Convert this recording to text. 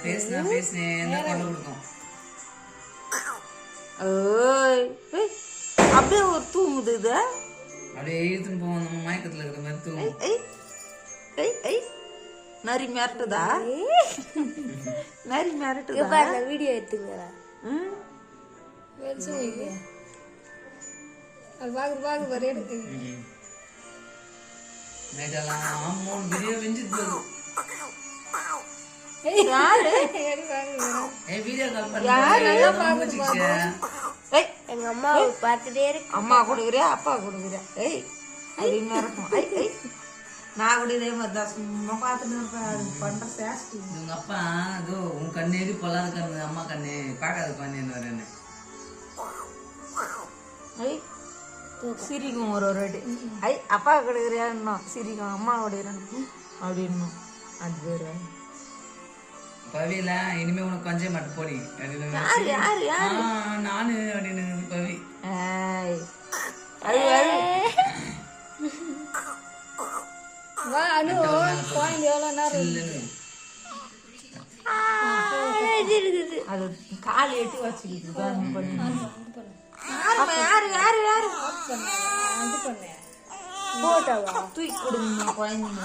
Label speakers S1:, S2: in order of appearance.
S1: பேசினா பேசினேன் கொண்டு கொடுக்கும்.
S2: அப்படியே ஒரு தூங்குது இது,
S1: அப்படியே இழுத்துன்னு போவோம். நம்ம மயக்கத்துல இருக்கிற மாதிரி தூங்கும்.
S2: நரி மிரட்டுதா? நரி மிரட்டுதா?
S3: வீடியோ எடுத்துங்க.
S1: நைட்டெல்லாம் 3 வீடியோ வெஞ்சிட்டு
S3: எங்க அம்மா பார்த்துட்டே இருக்கு.
S2: அம்மா கொடுக்குறியா அப்பா கொடுக்குறியா? அப்படின்னு இருக்கும். நான் கூட இதே மாதிரி தான் சும்மா பார்த்துட்டு பண்ற சேஷ்டி.
S1: உங்க அப்பா அதோ உன் கண்ணேடி பொல்லாத கண்ணு, அம்மா கண்ணு பார்க்காத கண்ணு வரேன்னு
S2: சிரிக்கும் ஒரு வாட்டி. அப்பா கொடுக்குறியா இன்னும் சிரிக்கும், அம்மா கொடுக்குறேன் அப்படின்னு. அது பேரு
S1: பவியில இனிமே உனக்கு கொஞ்சம் மட்டும் போடி நானு அப்படின்னு பவி.
S2: அது கால் எட்டி வச்சுக்கிட்டு தூக்கி கொடுங்க குழந்தைங்க.